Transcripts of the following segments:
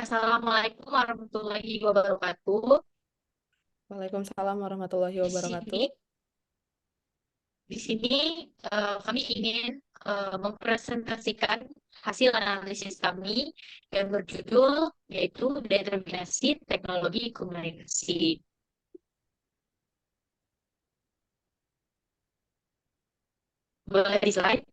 Assalamualaikum warahmatullahi wabarakatuh. Waalaikumsalam warahmatullahi Di wabarakatuh. sini, di sini kami ingin mempresentasikan hasil analisis kami yang berjudul yaitu determinasi teknologi komunikasi. Boleh di slide?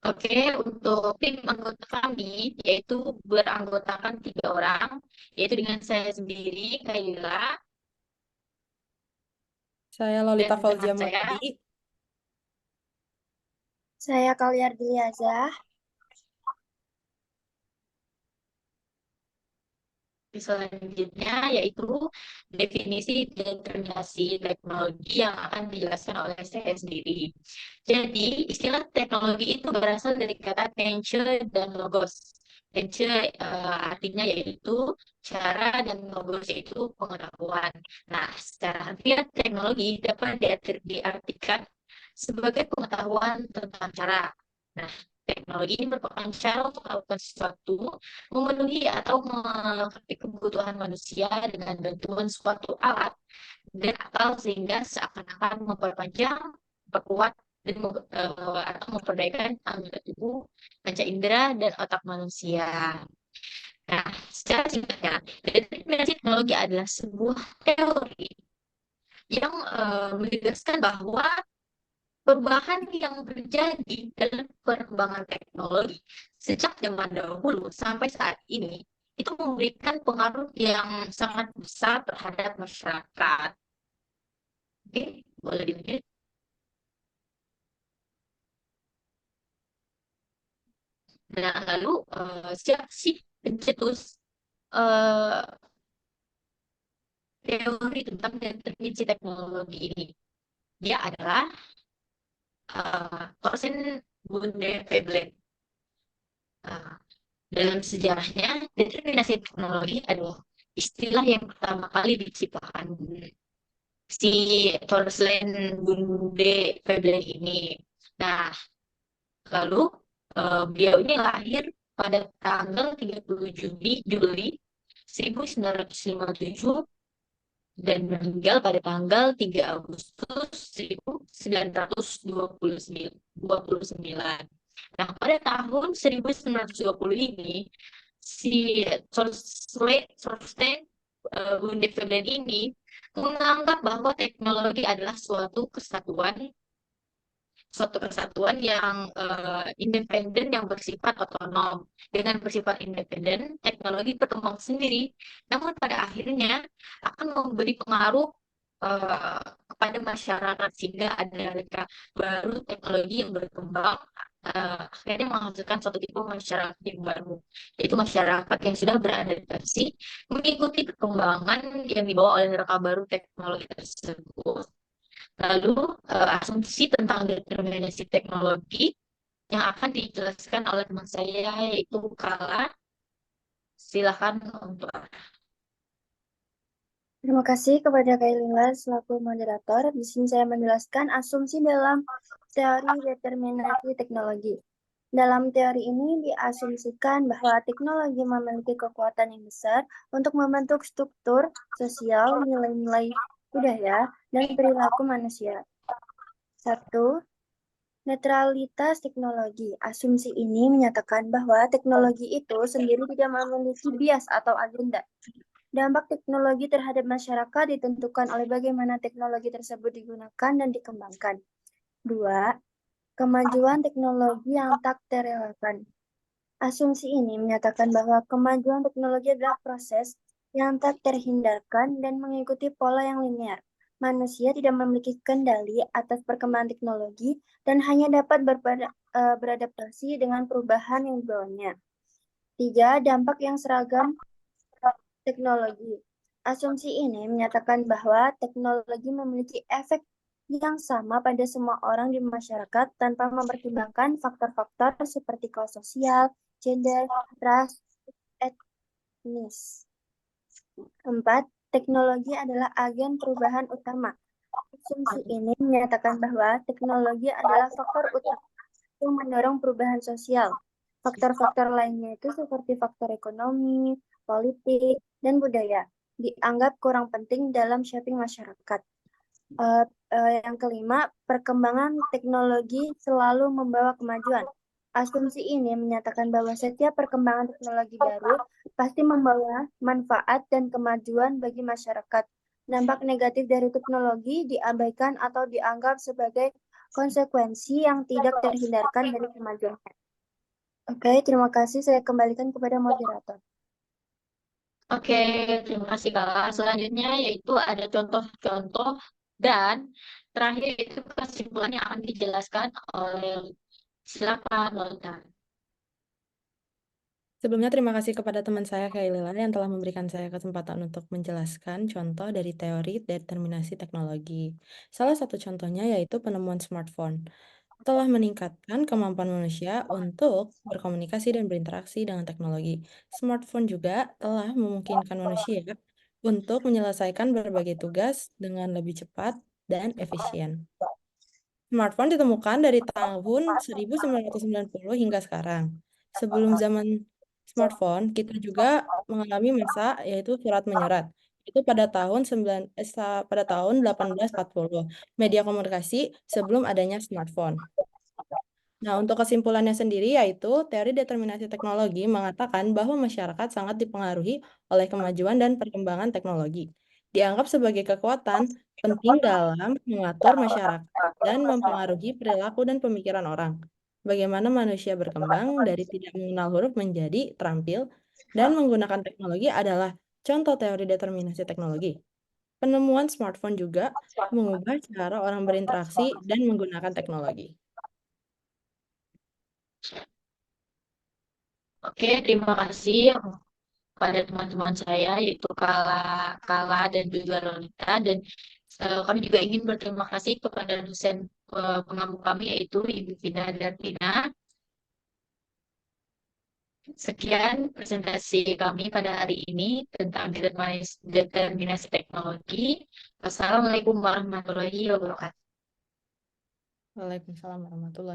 Oke, untuk tim anggota kami yaitu beranggotakan 3 orang, yaitu dengan saya sendiri, Kaila, Saya Lolita dan Fauzia teman saya. Muradi. Saya Kauliar Diliazah. Selanjutnya yaitu definisi determinasi teknologi yang akan dijelaskan oleh saya sendiri. Jadi, istilah teknologi itu berasal dari kata tensio dan logos. Tensio artinya yaitu cara dan logos yaitu pengetahuan. Nah, secara harfiah teknologi dapat diartikan sebagai pengetahuan tentang cara. Nah, teknologi ini merupakan cara untuk melakukan sesuatu, memenuhi atau melengkapi kebutuhan manusia dengan bantuan suatu alat dan akal sehingga seakan-akan memperpanjang, memperkuat, dan atau memperdayakan anggota tubuh, panca indera, dan otak manusia. Nah, secara singkatnya, determinasi teknologi adalah sebuah teori yang menegaskan bahwa perubahan yang terjadi dalam perkembangan teknologi sejak zaman dahulu sampai saat ini itu memberikan pengaruh yang sangat besar terhadap masyarakat. Oke, boleh dilanjut. Nah, lalu siapa sih pencetus eh, teori tentang determinasi teknologi ini? Dia adalah Thorsten Bunde-Veblen. Nah, dalam sejarahnya, determinasi teknologi adalah istilah yang pertama kali diciptakan si Thorsten Bunde Veblen ini. Nah, lalu beliau ini lahir pada tanggal 30 Juli 1957 dan meninggal pada tanggal 3 Agustus 1929. Nah, pada tahun 1920 ini, si Thorsten Bundesverband ini menganggap bahwa teknologi adalah suatu kesatuan yang independen yang bersifat otonom. Dengan bersifat independen, teknologi berkembang sendiri, namun pada akhirnya akan memberi pengaruh eh, kepada masyarakat sehingga ada reka baru teknologi yang berkembang akhirnya menghasilkan suatu tipe masyarakat yang baru, yaitu masyarakat yang sudah beradaptasi mengikuti perkembangan yang dibawa oleh reka baru teknologi tersebut. Lalu asumsi tentang determinasi teknologi yang akan dijelaskan oleh teman saya yaitu Kala. Silakan untuk Terima kasih kepada Kailila selaku moderator. Di sini saya menjelaskan asumsi dalam teori determinasi teknologi. Dalam teori ini diasumsikan bahwa teknologi memiliki kekuatan yang besar untuk membentuk struktur sosial, nilai-nilai budaya, dan perilaku manusia. 1. Netralitas teknologi. Asumsi ini menyatakan bahwa teknologi itu sendiri tidak memiliki bias atau agenda. Dampak teknologi terhadap masyarakat ditentukan oleh bagaimana teknologi tersebut digunakan dan dikembangkan. 2. Kemajuan teknologi yang tak terelakkan. Asumsi ini menyatakan bahwa kemajuan teknologi adalah proses yang tak terhindarkan dan mengikuti pola yang linear. Manusia tidak memiliki kendali atas perkembangan teknologi dan hanya dapat beradaptasi dengan perubahan yang dibawanya. 3. Dampak yang seragam teknologi. Asumsi ini menyatakan bahwa teknologi memiliki efek yang sama pada semua orang di masyarakat tanpa mempertimbangkan faktor-faktor seperti kelas sosial, gender, ras, etnis. 4. Teknologi adalah agen perubahan utama. Asumsi ini menyatakan bahwa teknologi adalah faktor utama yang mendorong perubahan sosial. Faktor-faktor lainnya itu seperti faktor ekonomi, politik, dan budaya dianggap kurang penting dalam shaping masyarakat. Yang kelima, perkembangan teknologi selalu membawa kemajuan. Asumsi ini menyatakan bahwa setiap perkembangan teknologi baru pasti membawa manfaat dan kemajuan bagi masyarakat. Dampak negatif dari teknologi diabaikan atau dianggap sebagai konsekuensi yang tidak terhindarkan dari kemajuan. Oke, terima kasih. Saya kembalikan kepada moderator. Oke, terima kasih Kak. Selanjutnya yaitu ada contoh-contoh dan terakhir itu kesimpulan yang akan dijelaskan oleh silakan Lolita. Sebelumnya terima kasih kepada teman saya Kailila yang telah memberikan saya kesempatan untuk menjelaskan contoh dari teori determinasi teknologi. Salah satu contohnya yaitu penemuan smartphone. Telah meningkatkan kemampuan manusia untuk berkomunikasi dan berinteraksi dengan teknologi. Smartphone juga telah memungkinkan manusia untuk menyelesaikan berbagai tugas dengan lebih cepat dan efisien. Smartphone ditemukan dari tahun 1990 hingga sekarang. Sebelum zaman smartphone, kita juga mengalami masa yaitu surat menyurat. Itu pada pada tahun 1840, media komunikasi sebelum adanya smartphone. Nah, untuk kesimpulannya sendiri yaitu teori determinasi teknologi mengatakan bahwa masyarakat sangat dipengaruhi oleh kemajuan dan perkembangan teknologi. Dianggap sebagai kekuatan penting dalam mengatur masyarakat dan mempengaruhi perilaku dan pemikiran orang. Bagaimana manusia berkembang dari tidak mengenal huruf menjadi terampil dan menggunakan teknologi adalah contoh teori determinasi teknologi. Penemuan smartphone juga mengubah cara orang berinteraksi dan menggunakan teknologi. Oke, terima kasih pada teman-teman saya yaitu Kala dan juga Lolita, dan kami juga ingin berterima kasih kepada dosen pengampu kami yaitu Ibu Vina Darvina. Sekian presentasi kami pada hari ini tentang determinasi teknologi. Wassalamualaikum warahmatullahi wabarakatuh. Waalaikumsalam warahmatullahi